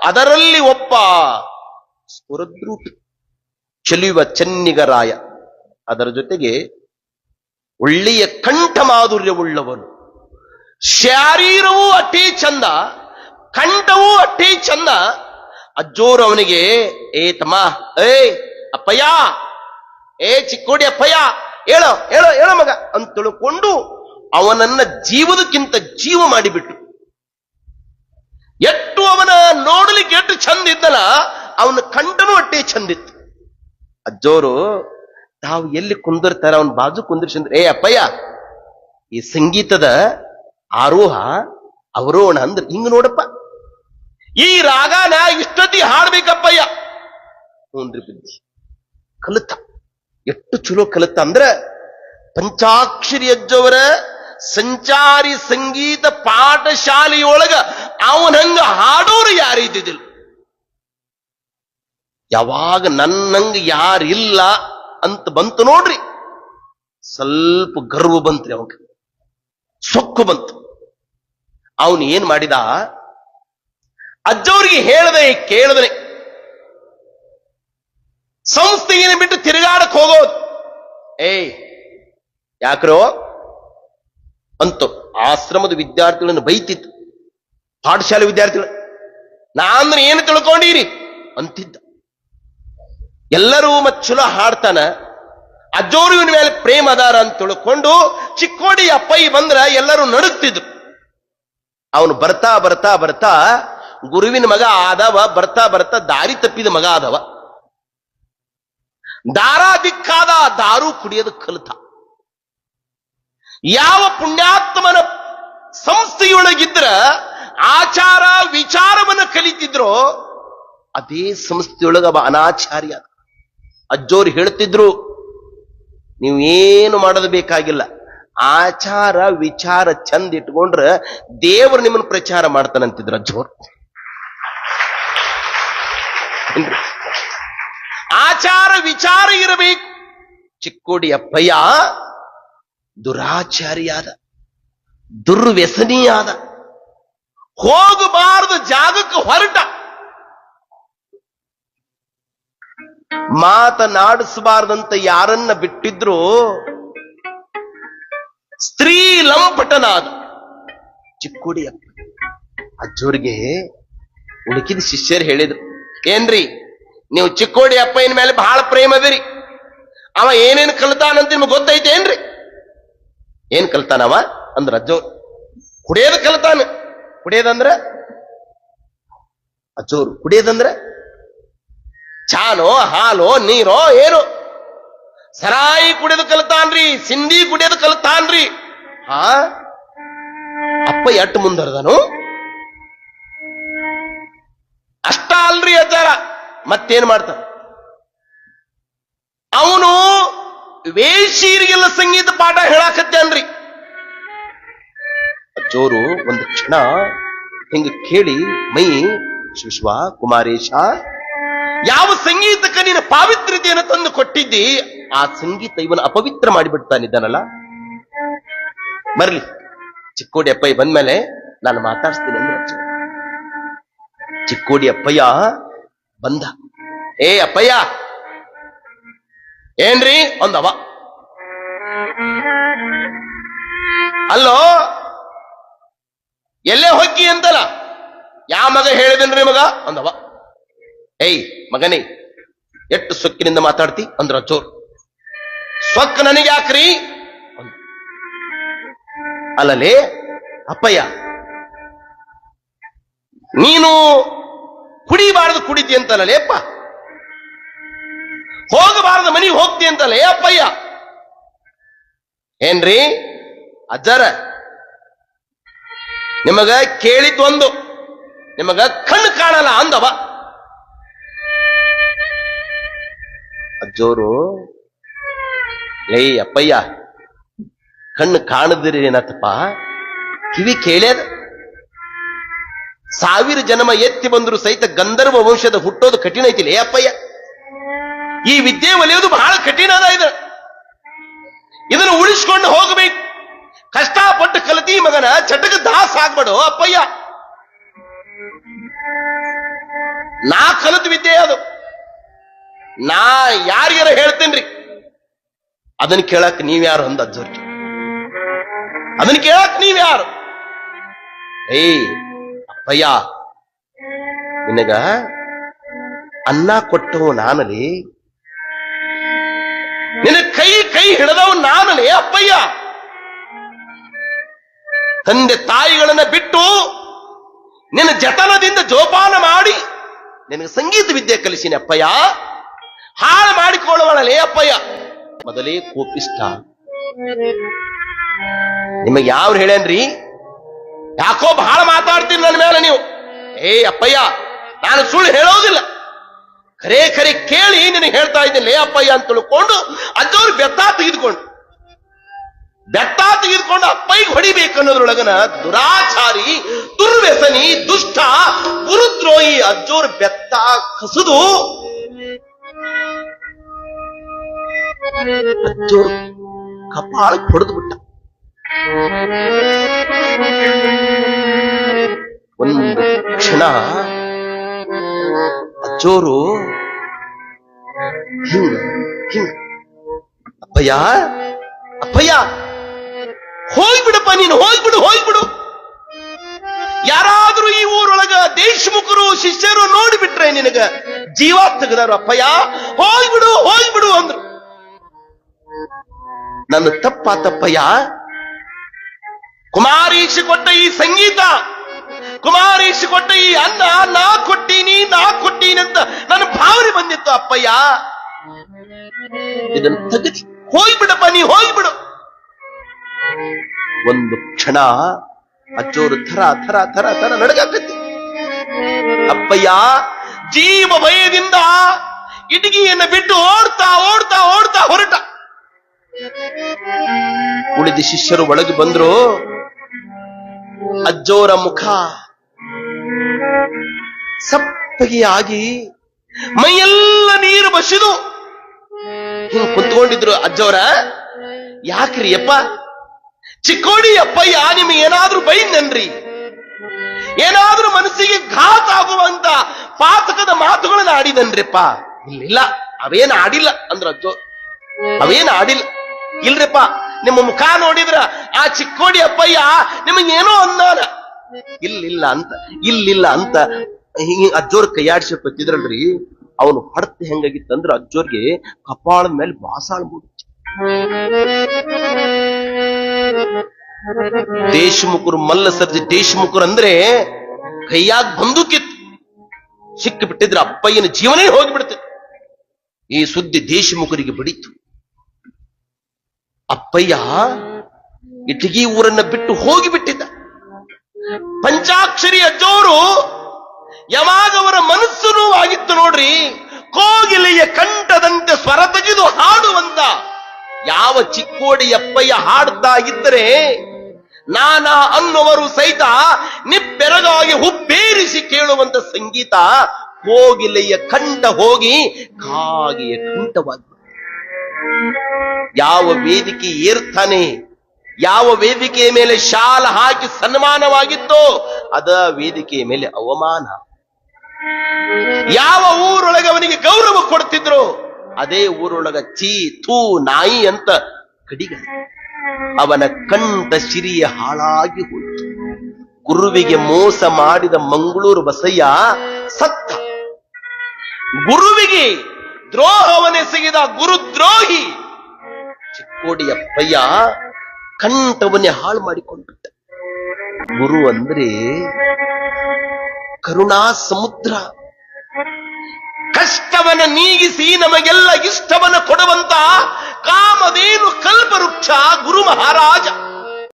ಅದರಲ್ಲಿ ಒಬ್ಬ ಸ್ಫುರದ್ರೂಪಿ ಚೆಲುವ ಚೆನ್ನಿಗರಾಯ, ಅದರ ಜೊತೆಗೆ ಒಳ್ಳೆಯ ಕಂಠ ಮಾಧುರ್ಯವುಳ್ಳವನು, ಶಾರೀರವೂ ಅಟ್ಟೇ ಚಂದ, ಕಂಠವೂ ಅಟ್ಟೇ ಚಂದ. ಅಜ್ಜೋರು ಅವನಿಗೆ ಏ ತಮ್ಮ, ಅಪ್ಪಯ್ಯ, ಚಿಕ್ಕೋಡಿ ಅಪ್ಪಯ್ಯ, ಹೇಳೋ ಹೇಳೋ ಹೇಳೋ ಮಗ ಅಂತ ತಿಳ್ಕೊಂಡು ಅವನನ್ನ ಜೀವದಕ್ಕಿಂತ ಜೀವ ಮಾಡಿಬಿಟ್ಟು, ಎಷ್ಟು ಅವನ ನೋಡಲಿಕ್ಕೆ ಎಷ್ಟು ಚಂದ ಇದ್ದಲ್ಲ, ಅವನ ಕಂಠನೂ ಅಟ್ಟೇ ಚಂದಿತ್ತು. ಅಜ್ಜೋರು ತಾವು ಎಲ್ಲಿ ಕುಂದಿರ್ತಾರ ಅವನ ಬಾಜು ಕುಂದಿರ್ಸಂದ್ರೆ, ಅಪ್ಪಯ್ಯ, ಈ ಸಂಗೀತದ ಆರೋಹ ಅವರೋಹಣ ಅಂದ್ರೆ ಹಿಂಗ ನೋಡಪ್ಪ, ಈ ರಾಗನ ಇಷ್ಟೊತ್ತಿ ಹಾಡ್ಬೇಕಪ್ಪಯ್ಯ. ಹ್ಞೂನ್ರಿ ಬುದ್ಧಿ ಕಲಿತ, ಎಷ್ಟು ಚಲೋ ಕಲಿತ ಅಂದ್ರ ಪಂಚಾಕ್ಷರಿ ಅಜ್ಜವರ ಸಂಚಾರಿ ಸಂಗೀತ ಪಾಠಶಾಲೆಯೊಳಗ ಅವನಂಗ ಹಾಡೋರು ಯಾರಿದ್ದಿದ್ದಿಲ್ಲ. ಯಾವಾಗ ನನ್ನಂಗ ಯಾರಿಲ್ಲ ಅಂತ ಬಂತು ನೋಡ್ರಿ, ಸ್ವಲ್ಪ ಗರ್ವ ಬಂತ್ರಿ, ಅವಾಗ ಸೊಕ್ಕು ಬಂತು. ಅವನು ಏನ್ ಮಾಡಿದ, ಅಜ್ಜವ್ರಿಗೆ ಹೇಳದೆ ಕೇಳದನೆ ಸಂಸ್ಥೆಯನ್ನು ಬಿಟ್ಟು ತಿರುಗಾಡಕ್ ಹೋಗೋದು. ಯಾಕ್ರೋ ಅಂತ ಆಶ್ರಮದ ವಿದ್ಯಾರ್ಥಿಗಳನ್ನು ಬೈತಿತ್ತು, ಪಾಠಶಾಲೆ ವಿದ್ಯಾರ್ಥಿಗಳು. ನಾಂದ್ರೆ ಏನು ತಿಳ್ಕೊಂಡಿರಿ ಅಂತಿದ್ದ. ಎಲ್ಲರೂ ಮತ್ ಚಲೋ ಹಾಡ್ತಾನ, ಅಜ್ಜೋರು ಇವನ ಮೇಲೆ ಪ್ರೇಮ ಅದಾರ ಅಂತ ತಿಳ್ಕೊಂಡು ಚಿಕ್ಕೋಡಿ ಅಪ್ಪಯ್ಯ ಬಂದ್ರ ಎಲ್ಲರೂ ನಡುತ್ತಿದ್ರು. ಅವನು ಬರ್ತಾ ಬರ್ತಾ ಬರ್ತಾ ಗುರುವಿನ ಮಗ ಆದವ, ಬರ್ತಾ ಬರ್ತಾ ದಾರಿ ತಪ್ಪಿದ ಮಗ ಆದವ. ದಾರಾ ದಿಕ್ಕಾದ, ದಾರು ಕುಡಿಯೋದು ಕಲಿತ. ಯಾವ ಪುಣ್ಯಾತ್ಮನ ಸಂಸ್ಥೆಯೊಳಗಿದ್ರ ಆಚಾರ ವಿಚಾರವನ್ನ ಕಲಿತಿದ್ರೋ ಅದೇ ಸಂಸ್ಥೆಯೊಳಗ ಅನಾಚಾರ್ಯ. ಅಜ್ಜೋರು ಹೇಳ್ತಿದ್ರು, ನೀವೇನು ಮಾಡೋದು ಬೇಕಾಗಿಲ್ಲ, ಆಚಾರ ವಿಚಾರ ಚಂದ ಇಟ್ಕೊಂಡ್ರ ದೇವರು ನಿಮ್ಮನ್ನು ಪ್ರಚಾರ ಮಾಡ್ತಾನಂತಿದ್ರು ಅಜ್ಜೋರು. ಆಚಾರ ವಿಚಾರ ಇರಬೇಕು. ಚಿಕ್ಕೋಡಿ ಅಪ್ಪಯ್ಯ ದುರಾಚಾರಿಯಾದ, ದುರ್ವ್ಯಸನಿಯಾದ, ಹೋಗಬಾರದು ಜಾಗಕ್ಕೆ ಹೊರಟ, ಮಾತನಾಡಿಸಬಾರ್ದಂತ ಯಾರನ್ನ ಬಿಟ್ಟಿದ್ರು ಸ್ತ್ರೀ ಲಂಪಟನಾದ ಚಿಕ್ಕೋಡಿ ಅಪ್ಪ. ಅಜ್ಜೋರಿಗೆ ಉಳುಕಿದ ಶಿಷ್ಯರು ಹೇಳಿದ್ರು, ಏನ್ರಿ ನೀವು ಚಿಕ್ಕೋಡಿ ಅಪ್ಪಯ್ಯನ ಮೇಲೆ ಬಹಳ ಪ್ರೇಮ ಅದಿರಿ, ಅವ ಏನೇನು ಕಲಿತಾನಂತ ನಿಮ್ಗೆ ಗೊತ್ತೈತೆ ಏನ್ರಿ? ಏನ್ ಕಲಿತಾನವ ಅಂದ್ರ ಅಜ್ಜೋರು, ಕುಡಿಯೋದು ಕಲಿತಾನ. ಕುಡಿಯೋದಂದ್ರ ಅಜ್ಜೋರು ಕುಡಿಯೋದಂದ್ರ ಚಾನೋ ಹಾಲೋ ನೀರೋ ಏನು, ಸರಾಯಿ ಕುಡಿಯೋದು ಕಲಿತಾನ್ರಿ, ಸಿಂಧಿ ಕುಡಿಯೋದು ಕಲಿತಾನ್ರಿ. ಅಪ್ಪ ಎಟ್ಟು ಮುಂದರ್ದನು ಅಷ್ಟ ಅಲ್ರಿ ಅಜ್ಜಾರ, ಮತ್ತೇನ್ ಮಾಡ್ತಾನ ಅವನು? ವೇಷೀರಿಗೆಲ್ಲ ಸಂಗೀತ ಪಾಠ ಹೇಳಾಕತ್ತೇನ್ರಿ. ಅಜ್ಜೋರು ಒಂದು ಕ್ಷಣ ಹಿಂಗ ಕೇಳಿ ಮೈ ಶಿವ ಕುಮಾರೇಶ, ಯಾವ ಸಂಗೀತಕ್ಕೆ ನೀನು ಪಾವಿತ್ರ್ಯತೆಯನ್ನು ತಂದು ಕೊಟ್ಟಿದ್ದಿ, ಆ ಸಂಗೀತ ಇವನ ಅಪವಿತ್ರ ಮಾಡಿಬಿಡ್ತಾನಿದ್ದಾನಲ್ಲ. ಬರ್ಲಿ ಚಿಕ್ಕೋಡಿ ಅಪ್ಪಯ್ಯ ಬಂದ್ಮೇಲೆ ನಾನು ಮಾತಾಡ್ಸ್ತೀನಿ ಅಂದ್ರೆ ಚಿಕ್ಕೋಡಿ ಅಪ್ಪಯ್ಯ ಬಂದ. ಅಪ್ಪಯ್ಯ ಏನ್ರಿ ಒಂದವ, ಅಲ್ಲೋ ಎಲ್ಲೇ ಹೋಗಿ ಅಂತಲ್ಲ, ಯಾವ ಮಗ ಹೇಳಿದನ್ರಿ ಮಗ ಒಂದವ. ಮಗನೇ ಎಷ್ಟು ಸೊಕ್ಕಿನಿಂದ ಮಾತಾಡ್ತಿ ಅಂದ್ರ ಅಜ್ಜೋರು. ಸೊಕ್ಕ ನನಗೆ ಯಾಕ್ರಿ? ಅಲ್ಲಲೇ ಅಪ್ಪಯ್ಯ, ನೀನು ಕುಡಿಬಾರದು ಕುಡಿತಿ ಅಂತಲ್ಲೇ ಅಪ್ಪ, ಹೋಗಬಾರದು ಮನೆಗೆ ಹೋಗ್ತಿ ಅಂತಲ್ಲೇ ಅಪ್ಪಯ್ಯ. ಏನ್ರಿ ಅಜ್ಜಾರ, ನಿಮಗ ಕೇಳಿದ್ದೊಂದು, ನಿಮಗ ಕಣ್ಣು ಕಾಣಲ್ಲ ಅಂದವ. ಅಜ್ಜೋರು, ಅಪ್ಪಯ್ಯ ಕಣ್ಣು ಕಾಣದಿರಿ ಏನತ್ತಪ್ಪ, ಕಿವಿ ಕೇಳ್ಯದ. 1000 ಜನ್ಮ ಎತ್ತಿ ಬಂದ್ರು ಸಹಿತ ಗಂಧರ್ವ ವಂಶದ ಹುಟ್ಟೋದು ಕಠಿಣ ಐತಿಲ್ಲ ಅಪ್ಪಯ್ಯ. ಈ ವಿದ್ಯೆ ಒಲಿಯೋದು ಬಹಳ ಕಠಿಣ ಅದ. ಇದನ್ನು ಉಳಿಸ್ಕೊಂಡು ಹೋಗಬೇಕು. ಕಷ್ಟಪಟ್ಟು ಕಲಿತಿ ಮಗನ ಚಟಕ ದಾಸ ಆಗ್ಬೇಡು ಅಪ್ಪಯ್ಯ. ನಾ ಕಲಿತ ವಿದ್ಯೆ ಅದು. ನಾ ಯಾರಿಗಾರ ಹೇಳ್ತೇನ್ರಿ, ಅದನ್ನ ಕೇಳಕ್ ನೀವ್ಯಾರು ಅಂದ ಅಜ್ಜೋರ್ಗೆ. ಅದನ್ನ ಕೇಳಕ್ ನೀವ್ಯಾರು? ಅಪ್ಪಯ್ಯ, ನಿನಗ ಅನ್ನ ಕೊಟ್ಟವು ನಾನಲೇ, ನಿನ್ನ ಕೈ ಕೈ ಹಿಡಿದವು ನಾನಲೇ ಅಪ್ಪಯ್ಯ. ತಂದೆ ತಾಯಿಗಳನ್ನ ಬಿಟ್ಟು ನಿನ್ನ ಜತನದಿಂದ ಜೋಪಾನ ಮಾಡಿ ನಿನಗೆ ಸಂಗೀತ ವಿದ್ಯೆ ಕಲಿಸಿನಿ ಅಪ್ಪಯ್ಯ. ಹಾಳು ಮಾಡಿಕೊಳ್ಳುವಳಲೇ ಅಪ್ಪಯ್ಯ. ಮೊದಲೇ ಕೋಪಿಷ್ಟ. ನಿಮಗೆ ಯಾವ್ರು ಹೇಳೇನ್ರಿ? ಯಾಕೋ ಬಹಳ ಮಾತಾಡ್ತೀನಿ ನನ್ನ ಮೇಲೆ ನೀವು. ಅಪ್ಪಯ್ಯ, ನಾನು ಸುಳ್ಳು ಹೇಳೋದಿಲ್ಲ, ಖರೇ ಖರೆ ಕೇಳಿ ನಿನಗೆ ಹೇಳ್ತಾ ಇದ್ದೇನೆ ಅಪ್ಪಯ್ಯ ಅಂತ ತಿಳ್ಕೊಂಡು ಅಜ್ಜವ್ರು ಬೆತ್ತ ತೆಗೆದುಕೊಂಡು ಅಪ್ಪಯ್ಯ ಹೊಡಿಬೇಕನ್ನೋದ್ರೊಳಗನ ದುರಾಚಾರಿ, ದುರ್ವ್ಯಸನಿ, ದುಷ್ಟ, ಗುರುದ್ರೋಹಿ ಅಜ್ಜೋರ್ ಬೆತ್ತ ಕಸದು ಅಜ್ಜೋರ್ ಕಪಾಳ ಹೊಡೆದು ಬಿಟ್ಟ. ಒಂದು ಕ್ಷಣ ಅಜ್ಜೋರು ಹಿಂಗ ಅಪ್ಪಯ್ಯ ಅಪ್ಪಯ್ಯ ಹೋಗ್ಬಿಡಪ್ಪ ನೀನು, ಹೋಗ್ಬಿಡು. ಯಾರಾದ್ರೂ ಈ ಊರೊಳಗ ದೇಶಮುಖರು ಶಿಷ್ಯರು ನೋಡಿಬಿಟ್ರೆ ನಿನಗ ಜೀವ ತೆಗೆದಾರು ಅಪ್ಪಯ್ಯ, ಹೋಗ್ಬಿಡು ಅಂದ್ರು. ನನ್ನ ತಪ್ಪಾತಪ್ಪಯ್ಯ. ಕುಮಾರೀಶ್ ಕೊಟ್ಟ ಈ ಸಂಗೀತ, ಕುಮಾರೀಶ್ ಕೊಟ್ಟ ಈ ಅನ್ನ ನಾ ಕೊಟ್ಟೀನಿ ಅಂತ ನನ್ನ ಭಾವನೆ ಬಂದಿತ್ತು ಅಪ್ಪಯ್ಯ. ಇದನ್ನು ತೆಗೆದು ಹೋಗ್ಬಿಡಪ್ಪ, ನೀ ಹೋಗ್ಬಿಡು. ಒಂದು ಕ್ಷಣ ಅಜ್ಜೋರು ಥರ ನಡಗಾಕತ್ತಿ. ಅಪ್ಪಯ್ಯ ಜೀವ ಭಯದಿಂದ ಇಟಗಿಯನ್ನು ಬಿಟ್ಟು ಓಡ್ತಾ ಹೊರಟ. ಉಳಿದ ಶಿಷ್ಯರು ಒಳಗೆ ಬಂದ್ರು. ಅಜ್ಜೋರ ಮುಖ ಸಪ್ಪಗೆ ಆಗಿ ಮೈಯೆಲ್ಲ ನೀರು ಬಸಿದು ಹಿಂಗ್ ಕುಂತ್ಕೊಂಡಿದ್ರು ಅಜ್ಜೋರ. ಯಾಕ್ರಿ ಅಪ್ಪ, ಚಿಕ್ಕೋಡಿ ಅಪ್ಪಯ್ಯ ನಿಮಗೆ ಏನಾದ್ರೂ ಬೈದನ್ರಿ? ಏನಾದ್ರೂ ಮನಸ್ಸಿಗೆ ಘಾತ ಆಗುವಂತ ಪಾತಕದ ಮಾತುಗಳನ್ನ ಆಡಿದನ್ರಿಪ್ಪ? ಇಲ್ಲ, ಅವೇನ ಆಡಿಲ್ಲ ಅಂದ್ರ ಅಜ್ಜೋ. ಅವೇನ ಆಡಿಲ್ಲ. ಇಲ್ರಿಪ್ಪ, ನಿಮ್ಮ ಮುಖ ನೋಡಿದ್ರ ಆ ಚಿಕ್ಕೋಡಿ ಅಪ್ಪಯ್ಯ ನಿಮಗೇನೋ ಅಂದಾನ. ಇಲ್ಲಿಲ್ಲ ಅಂತ ಅಜ್ಜೋರ್ ಕೈಯಾಡಿಸಿ ಬತ್ತಿದ್ರಲ್ರಿ. ಅವನು ಹೊಡೆತ ಹೆಂಗಾಗಿತ್ತಂದ್ರ ಅಜ್ಜೋರ್ಗೆ ಕಪಾಳದ ಮೇಲೆ ಬಾಸಾಳ ಮೂಡಿ. ದೇಶಮುಖರು, ಮಲ್ಲ ಸರ್ಜಿ ದೇಶಮುಖರು ಅಂದ್ರೆ ಕೈಯಾಗ ಬಂದೂಕಿತ್ತು. ಸಿಕ್ಕಿ ಬಿಟ್ಟಿದ್ರೆ ಅಪ್ಪಯ್ಯನ ಜೀವನೇ ಹೋಗಿಬಿಡ್ತಿತ್ತು. ಈ ಸುದ್ದಿ ದೇಶಮುಖರಿಗೆ ಬಡಿತು. ಅಪ್ಪಯ್ಯ ಇಟಗಿ ಊರನ್ನ ಬಿಟ್ಟು ಹೋಗಿಬಿಟ್ಟಿದ್ದ. ಪಂಚಾಕ್ಷರಿ ಅಜ್ಜೋರು ಯಾವಾಗ ಅವರ ಮನಸ್ಸು ನೋವಾಗಿತ್ತು ನೋಡ್ರಿ, ಕೋಗಿಲೆಯ ಕಂಠದಂತೆ ಸ್ವರ ತೆಗೆದು ಹಾಡುವಂತ ಯಾವ ಚಿಕ್ಕೋಡಿ ಅಪ್ಪಯ್ಯ ಹಾಡ್ತಾ ಇದ್ದರೆ ನಾನಾ ಅನ್ನುವರು ಸಹಿತ ನಿಬ್ಬೆರಗಾಗಿ ಹುಬ್ಬೇರಿಸಿ ಕೇಳುವಂತ ಸಂಗೀತ ಕೋಗಿಲೆಯ ಕಂಠ ಹೋಗಿ ಕಾಗೆಯ ಕಂಠವಾಗಿ, ಯಾವ ವೇದಿಕೆ ಏರ್ತಾನೆ, ಯಾವ ವೇದಿಕೆಯ ಮೇಲೆ ಶಾಲ ಹಾಕಿ ಸನ್ಮಾನವಾಗಿತ್ತೋ ಅದ ವೇದಿಕೆಯ ಮೇಲೆ ಅವಮಾನ. ಯಾವ ಊರೊಳಗೆ ಅವನಿಗೆ ಗೌರವ ಕೊಡ್ತಿದ್ರು ಅದೇ ಊರೊಳಗ ಚೀ ಥೂ ನಾಯಿ ಅಂತ ಕಡಿಗ. ಅವನ ಕಂಠ ಸಿರಿಯ ಹಾಳಾಗಿ ಹೋಯಿತು. ಗುರುವಿಗೆ ಮೋಸ ಮಾಡಿದ ಮಂಗಳೂರು ಬಸಯ್ಯ ಸತ್ತ. ಗುರುವಿಗೆ ದ್ರೋಹವನ್ನೆಸಗಿದ ಗುರುದ್ರೋಹಿ ಚಿಕ್ಕೋಡಿ ಅಪ್ಪಯ್ಯ ಕಂಠವನ್ನೇ ಹಾಳು ಮಾಡಿಕೊಂಡ್ಬಿಟ್ಟ. ಗುರು ಅಂದ್ರೆ ಕರುಣಾ ಸಮುದ್ರ. ಕಷ್ಟವನ್ನ ನೀಗಿಸಿ ನಮಗೆಲ್ಲ ಇಷ್ಟವನ್ನ ಕೊಡುವಂತ ಕಾಮಧೇನು ಕಲ್ಪವೃಕ್ಷ ಗುರು ಮಹಾರಾಜ.